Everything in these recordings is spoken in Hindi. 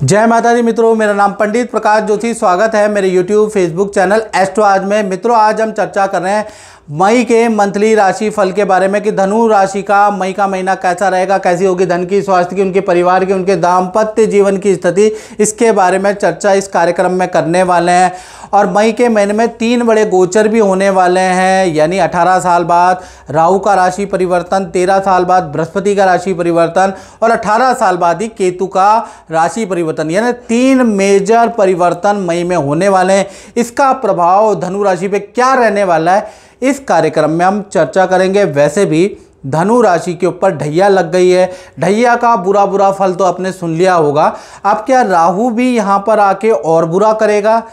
जय माता दी मित्रों, मेरा नाम पंडित प्रकाश जोशी। स्वागत है मेरे YouTube फेसबुक चैनल एस्ट्रो आज में। मित्रों, आज हम चर्चा कर रहे हैं मई के मंथली राशि फल के बारे में कि धनु राशि का मई का महीना कैसा रहेगा, कैसी होगी धन की, स्वास्थ्य की, उनके परिवार की, उनके दाम्पत्य जीवन की स्थिति, इसके बारे में चर्चा इस कार्यक्रम में करने वाले हैं। और मई के महीने में 3 बड़े गोचर भी होने वाले हैं, यानी 18 साल बाद राहु का राशि परिवर्तन, 13 साल बाद बृहस्पति का राशि परिवर्तन और 18 साल बाद ही केतु का राशि परिवर्तन, यानी 3 मेजर परिवर्तन मई में होने वाले हैं। इसका प्रभाव धनु राशि पे क्या रहने वाला है, इस कार्यक्रम में हम चर्चा करेंगे। वैसे भी धनु राशि के ऊपर ढैया लग गई है। ढैया का बुरा बुरा फल तो आपने सुन लिया होगा। अब क्या राहु भी यहाँ पर आके और बुरा करेगा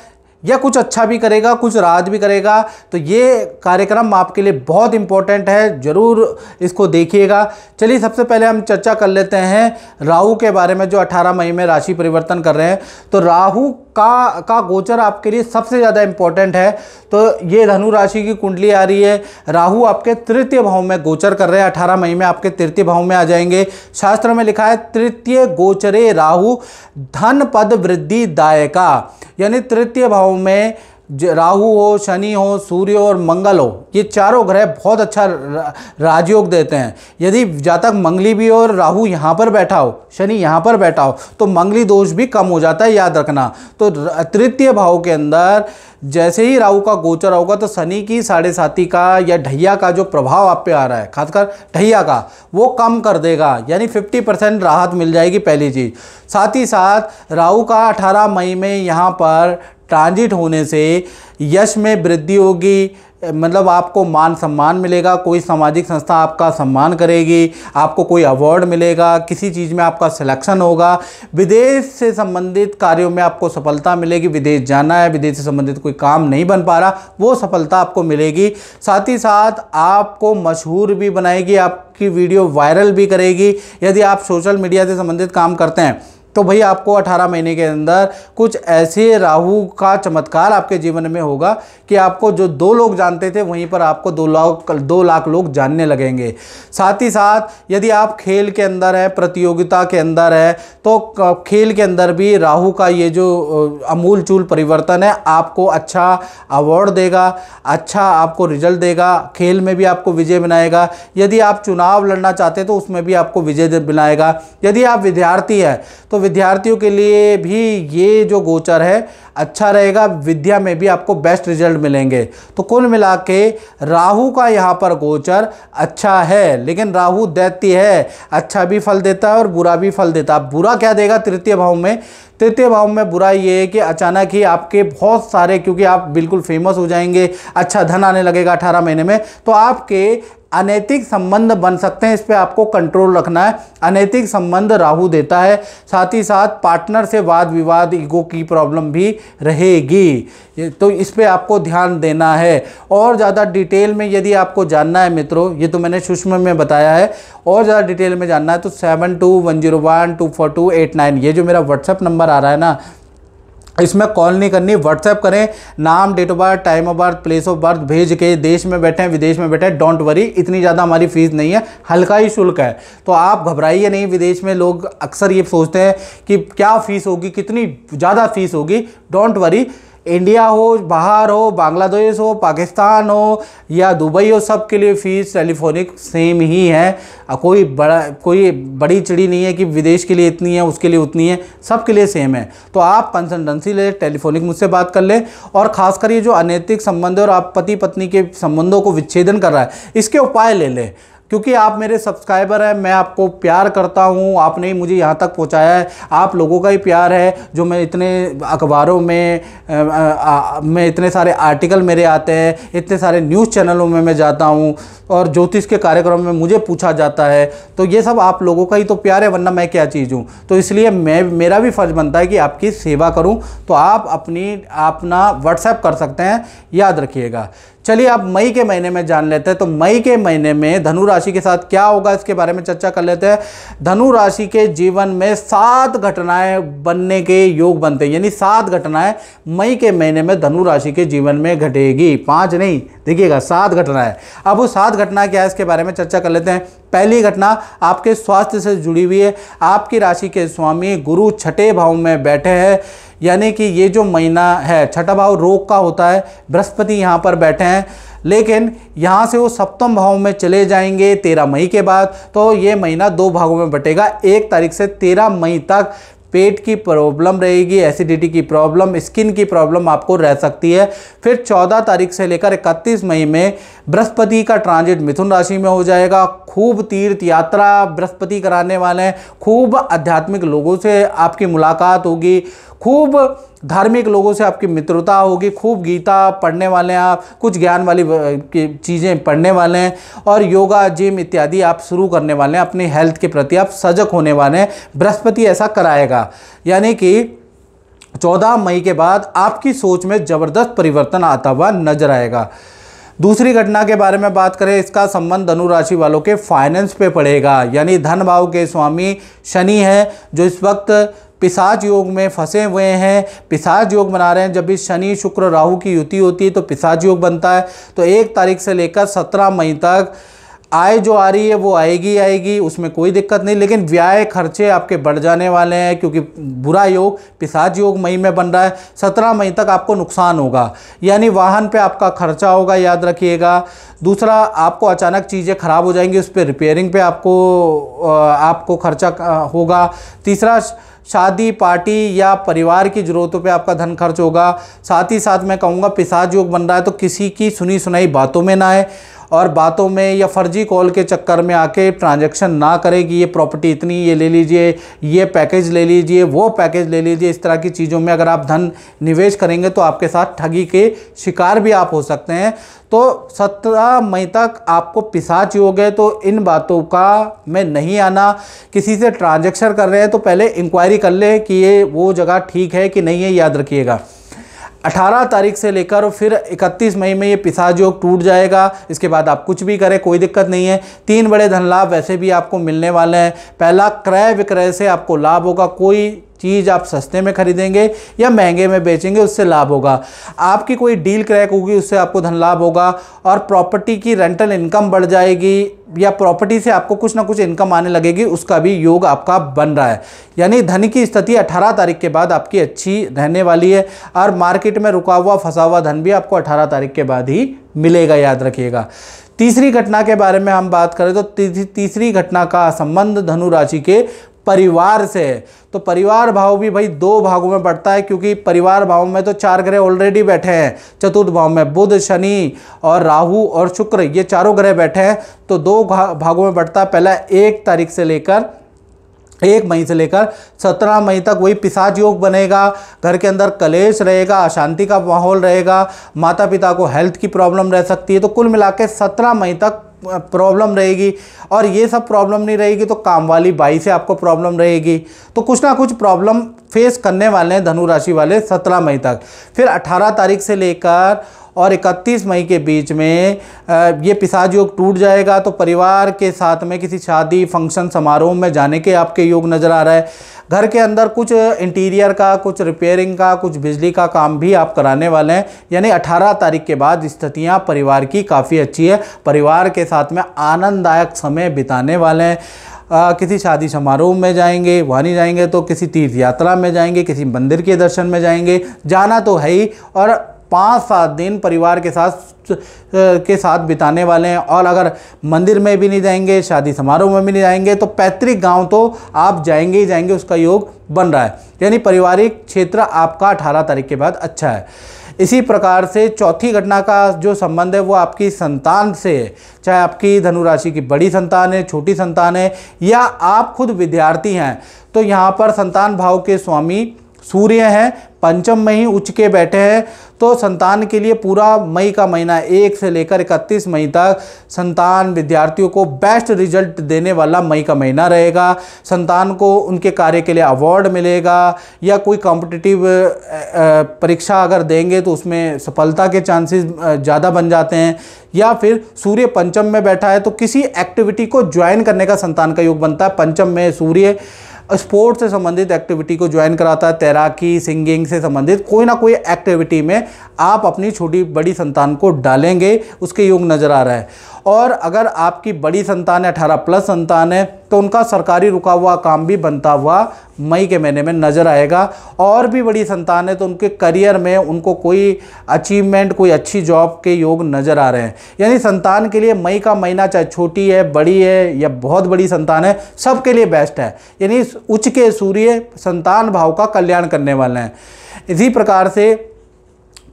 या कुछ अच्छा भी करेगा, कुछ राज भी करेगा? तो ये कार्यक्रम आपके लिए बहुत इंपॉर्टेंट है, ज़रूर इसको देखिएगा। चलिए सबसे पहले हम चर्चा कर लेते हैं राहु के बारे में, जो 18 मई में राशि परिवर्तन कर रहे हैं। तो राहु का गोचर आपके लिए सबसे ज़्यादा इंपॉर्टेंट है। तो ये धनु राशि की कुंडली आ रही है, राहु आपके तृतीय भाव में गोचर कर रहे हैं। 18 मई में आपके तृतीय भाव में आ जाएंगे। शास्त्र में लिखा है तृतीय गोचरे राहु धन पद वृद्धि दायका, यानी तृतीय भाव में राहु हो, शनि हो, सूर्य और मंगल हो, ये चारों ग्रह बहुत अच्छा राजयोग देते हैं। यदि जातक मंगली भी हो और राहु यहाँ पर बैठा हो, शनि यहाँ पर बैठा हो, तो मंगली दोष भी कम हो जाता है, याद रखना। तो तृतीय भाव के अंदर जैसे ही राहु का गोचर होगा तो शनि की 7.5 का या ढैया का जो प्रभाव आप पे आ रहा है, खासकर ढैया का, वो कम कर देगा, यानी 50% राहत मिल जाएगी, पहली चीज़। साथ ही साथ राहु का 18 मई में यहाँ पर ट्रांजिट होने से यश में वृद्धि होगी, मतलब आपको मान सम्मान मिलेगा, कोई सामाजिक संस्था आपका सम्मान करेगी, आपको कोई अवार्ड मिलेगा, किसी चीज़ में आपका सिलेक्शन होगा, विदेश से संबंधित कार्यों में आपको सफलता मिलेगी। विदेश जाना है, विदेश से संबंधित कोई काम नहीं बन पा रहा, वो सफलता आपको मिलेगी। साथ ही साथ आपको मशहूर भी बनाएगी, आपकी वीडियो वायरल भी करेगी। यदि आप सोशल मीडिया से संबंधित काम करते हैं तो भाई आपको 18 महीने के अंदर कुछ ऐसे राहु का चमत्कार आपके जीवन में होगा कि आपको जो 2 लोग जानते थे वहीं पर आपको 2 लाख लोग जानने लगेंगे। साथ ही साथ यदि आप खेल के अंदर है, प्रतियोगिता के अंदर है, तो खेल के अंदर भी राहु का ये जो अमूल चूल परिवर्तन है आपको अच्छा अवार्ड देगा, अच्छा आपको रिजल्ट देगा, खेल में भी आपको विजय बनाएगा। यदि आप चुनाव लड़ना चाहते हैं तो उसमें भी आपको विजय बनाएगा। यदि आप विद्यार्थी हैं तो विद्यार्थियों के लिए भी ये जो गोचर है अच्छा रहेगा, विद्या में भी आपको बेस्ट रिजल्ट मिलेंगे। तो कुल मिला के राहु का यहाँ पर गोचर अच्छा है, लेकिन राहु दैत्य है, अच्छा भी फल देता है और बुरा भी फल देता है। बुरा क्या देगा तृतीय भाव में? तृतीय भाव में बुरा ये है कि अचानक ही आपके बहुत सारे, क्योंकि आप बिल्कुल फेमस हो जाएंगे, अच्छा धन आने लगेगा 18 महीने में, तो आपके अनैतिक संबंध बन सकते हैं। इस पे आपको कंट्रोल रखना है। अनैतिक संबंध राहु देता है। साथ ही साथ पार्टनर से वाद विवाद, ईगो की प्रॉब्लम भी रहेगी, तो इस पे आपको ध्यान देना है। और ज़्यादा डिटेल में यदि आपको जानना है मित्रों, ये तो मैंने सूक्ष्म में बताया है, और ज़्यादा डिटेल में जानना है तो 7210124289, ये जो मेरा व्हाट्सएप नंबर आ रहा है ना, इसमें कॉल नहीं करनी, व्हाट्सएप करें। नाम, date of birth, time of birth, place of birth भेज के, देश में बैठे हैं, विदेश में बैठे हैं, डोंट वरी, इतनी ज़्यादा हमारी फीस नहीं है, हल्का ही शुल्क है, तो आप घबराइए नहीं। विदेश में लोग अक्सर ये सोचते हैं कि क्या फ़ीस होगी, कितनी ज़्यादा फीस होगी, डोंट वरी। इंडिया हो, बाहर हो, बांग्लादेश हो, पाकिस्तान हो या दुबई हो, सब के लिए फ़ीस टेलीफोनिक सेम ही है। कोई बड़ी चिड़ी नहीं है कि विदेश के लिए इतनी है, उसके लिए उतनी है, सब के लिए सेम है। तो आप कंसल्टेंसी ले, टेलीफोनिक मुझसे बात कर लें। और ख़ासकर ये जो अनैतिक संबंध और आप पति पत्नी के संबंधों को विच्छेदन कर रहा है, इसके उपाय ले लें, क्योंकि आप मेरे सब्सक्राइबर हैं, मैं आपको प्यार करता हूं, आपने ही मुझे यहाँ तक पहुँचाया है, आप लोगों का ही प्यार है जो मैं इतने अखबारों में इतने सारे आर्टिकल मेरे आते हैं, इतने सारे न्यूज़ चैनलों में मैं जाता हूं और ज्योतिष के कार्यक्रम में मुझे पूछा जाता है, तो ये सब आप लोगों का ही तो प्यार है, वरना मैं क्या चीज़ हूँ। तो इसलिए मेरा भी फ़र्ज़ बनता है कि आपकी सेवा करूँ। तो आप अपना व्हाट्सएप कर सकते हैं, याद रखिएगा। चलिए अब मई के महीने में जान लेते हैं। तो मई के महीने में धनु राशि के साथ क्या होगा इसके बारे में चर्चा कर लेते हैं। धनु राशि के जीवन में 7 घटनाएं बनने के योग बनते हैं, यानी 7 घटनाएं मई के महीने में धनु राशि के जीवन में घटेगी। 5 नहीं, देखिएगा 7 घटनाएं। अब वो 7 घटना क्या है इसके बारे में चर्चा कर लेते हैं। पहली घटना आपके स्वास्थ्य से जुड़ी हुई है। आपकी राशि के स्वामी गुरु छठे भाव में बैठे हैं, यानी कि ये जो महीना है, छठा भाव रोग का होता है, बृहस्पति यहाँ पर बैठे हैं, लेकिन यहाँ से वो सप्तम भाव में चले जाएंगे 13 मई के बाद। तो ये महीना 2 भागों में बटेगा। 1 तारीख से 13 मई तक पेट की प्रॉब्लम रहेगी, एसिडिटी की प्रॉब्लम, स्किन की प्रॉब्लम आपको रह सकती है। फिर 14 तारीख से लेकर 31 मई में बृहस्पति का ट्रांजिट मिथुन राशि में हो जाएगा। खूब तीर्थ यात्रा बृहस्पति कराने वाले हैं, खूब आध्यात्मिक लोगों से आपकी मुलाकात होगी, खूब धार्मिक लोगों से आपकी मित्रता होगी, खूब गीता पढ़ने वाले हैं आप, कुछ ज्ञान वाली चीज़ें पढ़ने वाले हैं और योगा जिम इत्यादि आप शुरू करने वाले हैं। अपनी हेल्थ के प्रति आप सजग होने वाले हैं। बृहस्पति ऐसा कराएगा, यानी कि 14 मई के बाद आपकी सोच में ज़बरदस्त परिवर्तन आता हुआ नजर आएगा। दूसरी घटना के बारे में बात करें, इसका संबंध धनु राशि वालों के फाइनेंस पे पड़ेगा, यानी धन भाव के स्वामी शनि है जो इस वक्त पिशाच योग में फंसे हुए हैं, पिशाच योग बना रहे हैं। जब भी शनि शुक्र राहु की युति होती है तो पिशाच योग बनता है। तो 1 तारीख से लेकर 17 मई तक आय जो आ रही है वो आएगी, उसमें कोई दिक्कत नहीं, लेकिन व्यय खर्चे आपके बढ़ जाने वाले हैं क्योंकि बुरा योग पिशाच योग मई में बन रहा है। 17 मई तक आपको नुकसान होगा, यानी वाहन पे आपका खर्चा होगा, याद रखिएगा। दूसरा, आपको अचानक चीज़ें खराब हो जाएंगी, उस पर रिपेयरिंग पे आपको खर्चा होगा। तीसरा, शादी पार्टी या परिवार की ज़रूरतों पे आपका धन खर्च होगा। साथ ही साथ मैं कहूँगा पिशाच योग बन रहा है तो किसी की सुनी सुनाई बातों में ना आए और बातों में या फर्जी कॉल के चक्कर में आके ट्रांजैक्शन ना करें कि ये प्रॉपर्टी इतनी, ये ले लीजिए, ये पैकेज ले लीजिए, वो पैकेज ले लीजिए। इस तरह की चीज़ों में अगर आप धन निवेश करेंगे तो आपके साथ ठगी के शिकार भी आप हो सकते हैं। तो 17 मई तक आपको पिशाच योग है, तो इन बातों का में नहीं आना। किसी से ट्रांजैक्शन कर रहे हैं तो पहले इंक्वायरी कर ले कि ये वो जगह ठीक है कि नहीं है, याद रखिएगा। 18 तारीख से लेकर फिर 31 मई में ये पिशाच योग टूट जाएगा। इसके बाद आप कुछ भी करें कोई दिक्कत नहीं है। 3 बड़े धन लाभ वैसे भी आपको मिलने वाले हैं। पहला, क्रय विक्रय से आपको लाभ होगा। कोई चीज़ आप सस्ते में खरीदेंगे या महंगे में बेचेंगे उससे लाभ होगा। आपकी कोई डील क्रैक होगी उससे आपको धन लाभ होगा। और प्रॉपर्टी की रेंटल इनकम बढ़ जाएगी या प्रॉपर्टी से आपको कुछ ना कुछ इनकम आने लगेगी, उसका भी योग आपका बन रहा है। यानी धन की स्थिति 18 तारीख के बाद आपकी अच्छी रहने वाली है और मार्केट में रुका हुआ फंसा हुआ धन भी आपको 18 तारीख के बाद ही मिलेगा, याद रखिएगा। तीसरी घटना के बारे में हम बात करें तो तीसरी घटना का संबंध धनु राशि के परिवार से है। तो परिवार भाव भी भाई 2 भागों में बढ़ता है, क्योंकि परिवार भाव में तो 4 ग्रह ऑलरेडी बैठे हैं। चतुर्थ भाव में बुध, शनि और राहु और शुक्र, ये चारों ग्रह बैठे हैं। तो 2 भागों में बढ़ता है। पहला 1 मई से लेकर 17 मई तक वही पिशाच योग बनेगा। घर के अंदर कलेश रहेगा, अशांति का माहौल रहेगा, माता पिता को हेल्थ की प्रॉब्लम रह सकती है। तो कुल मिला के 17 मई तक प्रॉब्लम रहेगी। और ये सब प्रॉब्लम नहीं रहेगी तो काम वाली बाई से आपको प्रॉब्लम रहेगी। तो कुछ ना कुछ प्रॉब्लम फेस करने वाले हैं धनु राशि वाले 17 मई तक। फिर 18 तारीख से लेकर और 31 मई के बीच में ये पिशाच योग टूट जाएगा। तो परिवार के साथ में किसी शादी फंक्शन समारोह में जाने के आपके योग नज़र आ रहा है। घर के अंदर कुछ इंटीरियर का, कुछ रिपेयरिंग का, कुछ बिजली का काम भी आप कराने वाले हैं। यानी 18 तारीख के बाद स्थितियां परिवार की काफ़ी अच्छी है। परिवार के साथ में आनंददायक समय बिताने वाले हैं। किसी शादी समारोह में जाएंगे, वहाँ नहीं जाएंगे तो किसी तीर्थ यात्रा में जाएंगे, किसी मंदिर के दर्शन में जाएंगे, जाना तो है ही। और 5-7 दिन परिवार के साथ बिताने वाले हैं। और अगर मंदिर में भी नहीं जाएंगे, शादी समारोह में भी नहीं जाएंगे, तो पैतृक गांव तो आप जाएंगे ही जाएंगे, उसका योग बन रहा है। यानी पारिवारिक क्षेत्र आपका 18 तारीख के बाद अच्छा है। इसी प्रकार से चौथी घटना का जो संबंध है वो आपकी संतान से है। चाहे आपकी धनु राशि की बड़ी संतान है, छोटी संतान है, या आप खुद विद्यार्थी हैं, तो यहाँ पर संतान भाव के स्वामी सूर्य हैं पंचम में ही उच्च के बैठे हैं, तो संतान के लिए पूरा मई का महीना 1 से लेकर 31 मई तक संतान विद्यार्थियों को बेस्ट रिजल्ट देने वाला मई का महीना रहेगा। संतान को उनके कार्य के लिए अवार्ड मिलेगा, या कोई कॉम्पिटिटिव परीक्षा अगर देंगे तो उसमें सफलता के चांसेस ज़्यादा बन जाते हैं। या फिर सूर्य पंचम में बैठा है तो किसी एक्टिविटी को ज्वाइन करने का संतान का योग बनता है। पंचम में सूर्य स्पोर्ट्स से संबंधित एक्टिविटी को ज्वाइन कराता है, तैराकी, सिंगिंग से संबंधित कोई ना कोई एक्टिविटी में आप अपनी छोटी बड़ी संतान को डालेंगे, उसके योग नज़र आ रहा है। और अगर आपकी बड़ी संतान है, 18+ संतान है, तो उनका सरकारी रुका हुआ काम भी बनता हुआ मई के महीने में नज़र आएगा। और भी बड़ी संतान है तो उनके करियर में उनको कोई अचीवमेंट, कोई अच्छी जॉब के योग नज़र आ रहे हैं। यानी संतान के लिए मई का महीना चाहे छोटी है, बड़ी है या बहुत बड़ी संतान है, सबके लिए बेस्ट है। यानी उच्च के सूर्य संतान भाव का कल्याण करने वाले हैं। इसी प्रकार से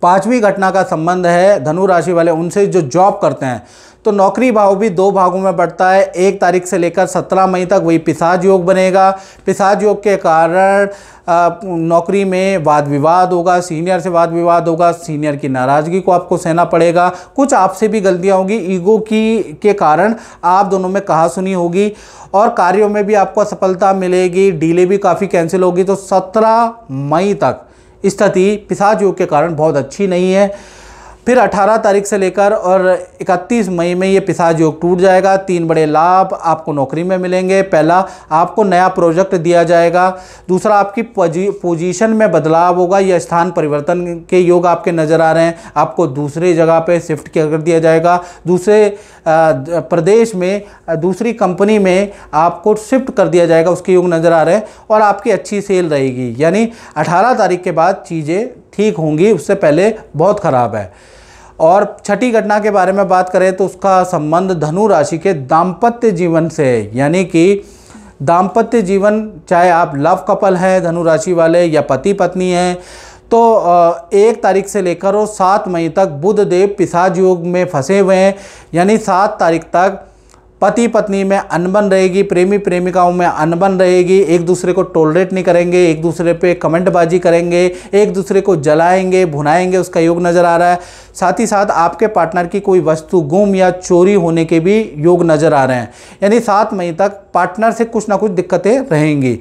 5वीं घटना का संबंध है धनु राशि वाले उनसे जो जॉब करते हैं, तो नौकरी भाव भी 2 भागों में बढ़ता है। 1 तारीख से लेकर 17 मई तक वही पिशाच योग बनेगा। पिशाच योग के कारण नौकरी में वाद विवाद होगा, सीनियर से वाद विवाद होगा, सीनियर की नाराज़गी को आपको सहना पड़ेगा, कुछ आपसे भी गलतियां होगी, ईगो के कारण आप दोनों में कहासुनी होगी, और कार्यों में भी आपको असफलता मिलेगी, डीले भी काफ़ी कैंसिल होगी। तो 17 मई तक स्थिति पिशाच योग के कारण बहुत अच्छी नहीं है। फिर 18 तारीख से लेकर और 31 मई में ये पिशाच योग टूट जाएगा। 3 बड़े लाभ आपको नौकरी में मिलेंगे। पहला, आपको नया प्रोजेक्ट दिया जाएगा। दूसरा, आपकी पोजीशन में बदलाव होगा या स्थान परिवर्तन के योग आपके नज़र आ रहे हैं। आपको दूसरी जगह पे शिफ्ट कर दिया जाएगा, दूसरे प्रदेश में दूसरी कंपनी में आपको शिफ्ट कर दिया जाएगा, उसके योग नज़र आ रहे हैं। और आपकी अच्छी सेल रहेगी। यानी 18 तारीख के बाद चीज़ें ठीक होंगी, उससे पहले बहुत ख़राब है। और छठी घटना के बारे में बात करें तो उसका संबंध धनु राशि के दाम्पत्य जीवन से है। यानी कि दाम्पत्य जीवन, चाहे आप लव कपल हैं धनु राशि वाले या पति पत्नी हैं, तो 1 तारीख से लेकर और 7 मई तक बुध देव पिशाच योग में फंसे हुए हैं। यानी 7 तारीख तक पति पत्नी में अनबन रहेगी, प्रेमी प्रेमिकाओं में अनबन रहेगी, एक दूसरे को टॉलरेट नहीं करेंगे, एक दूसरे पे कमेंटबाजी करेंगे, एक दूसरे को जलाएंगे, भुनाएंगे, उसका योग नज़र आ रहा है। साथ ही साथ आपके पार्टनर की कोई वस्तु गुम या चोरी होने के भी योग नज़र आ रहे हैं। यानी 7 मई तक पार्टनर से कुछ ना कुछ दिक्कतें रहेंगी।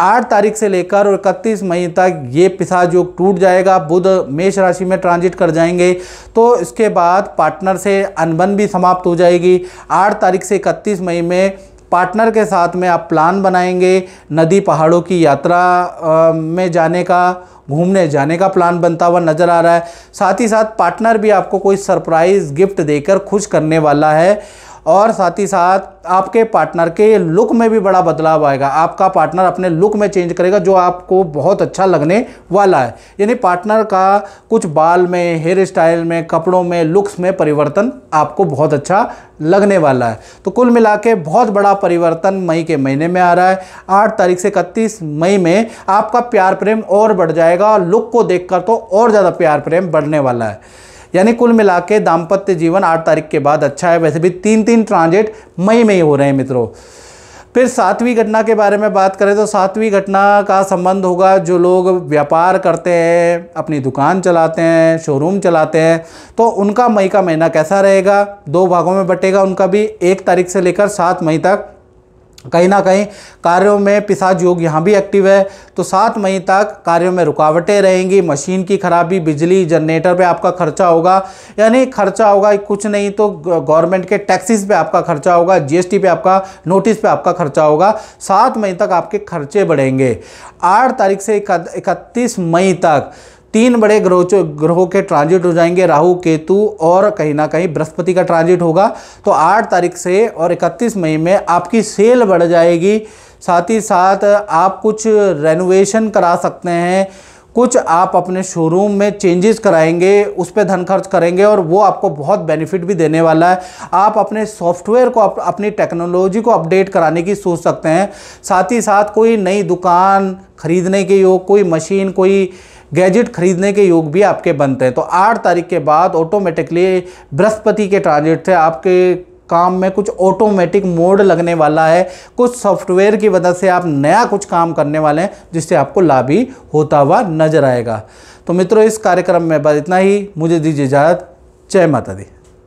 8 तारीख से लेकर और 31 मई तक ये पिशाच योग टूट जाएगा। बुध मेष राशि में ट्रांजिट कर जाएंगे, तो इसके बाद पार्टनर से अनबन भी समाप्त हो जाएगी। 8 तारीख से 31 मई में पार्टनर के साथ में आप प्लान बनाएंगे, नदी पहाड़ों की यात्रा में जाने का, घूमने जाने का प्लान बनता हुआ नज़र आ रहा है। साथ ही साथ पार्टनर भी आपको कोई सरप्राइज़ गिफ्ट देकर खुश करने वाला है। और साथ ही साथ आपके पार्टनर के लुक में भी बड़ा बदलाव आएगा। आपका पार्टनर अपने लुक में चेंज करेगा जो आपको बहुत अच्छा लगने वाला है। यानी पार्टनर का कुछ बाल में, हेयर स्टाइल में, कपड़ों में, लुक्स में परिवर्तन आपको बहुत अच्छा लगने वाला है। तो कुल मिला के बहुत बड़ा परिवर्तन मई के महीने में आ रहा है। 8 तारीख से 31 मई में आपका प्यार प्रेम और बढ़ जाएगा, और लुक को देखकर तो और ज़्यादा प्यार प्रेम बढ़ने वाला है। यानी कुल मिला के दाम्पत्य जीवन 8 तारीख के बाद अच्छा है। वैसे भी 3 ट्रांजिट मई में ही हो रहे हैं मित्रों। फिर 7वीं घटना के बारे में बात करें तो 7वीं घटना का संबंध होगा जो लोग व्यापार करते हैं, अपनी दुकान चलाते हैं, शोरूम चलाते हैं, तो उनका मई का महीना कैसा रहेगा। 2 भागों में बटेगा उनका भी। 1 तारीख से लेकर 7 मई तक कहीं ना कहीं कार्यों में पिशाच योग यहाँ भी एक्टिव है। तो 7 मई तक कार्यों में रुकावटें रहेंगी, मशीन की खराबी, बिजली, जनरेटर पे आपका खर्चा होगा। यानी खर्चा होगा कुछ नहीं तो गवर्नमेंट के टैक्सेस पे आपका खर्चा होगा, जीएसटी पे आपका, नोटिस पे आपका खर्चा होगा। 7 मई तक आपके खर्चे बढ़ेंगे। 8 तारीख से 31 मई तक 3 बड़े ग्रहों के ट्रांजिट हो जाएंगे, राहु, केतु और कहीं ना कहीं बृहस्पति का ट्रांजिट होगा। तो 8 तारीख से और 31 मई में आपकी सेल बढ़ जाएगी। साथ ही साथ आप कुछ रेनोवेशन करा सकते हैं, कुछ आप अपने शोरूम में चेंजेस कराएंगे, उस पर धन खर्च करेंगे और वो आपको बहुत बेनिफिट भी देने वाला है। आप अपने सॉफ्टवेयर को, अपनी टेक्नोलॉजी को अपडेट कराने की सोच सकते हैं। साथ ही साथ कोई नई दुकान खरीदने के योग, कोई मशीन, कोई गैजेट खरीदने के योग भी आपके बनते हैं। तो 8 तारीख के बाद ऑटोमेटिकली बृहस्पति के ट्रांजिट से आपके काम में कुछ ऑटोमेटिक मोड लगने वाला है, कुछ सॉफ्टवेयर की वजह से आप नया कुछ काम करने वाले हैं जिससे आपको लाभ ही होता हुआ नजर आएगा। तो मित्रों, इस कार्यक्रम में बस इतना ही। मुझे दीजिए इजाज़त। जय माता दी।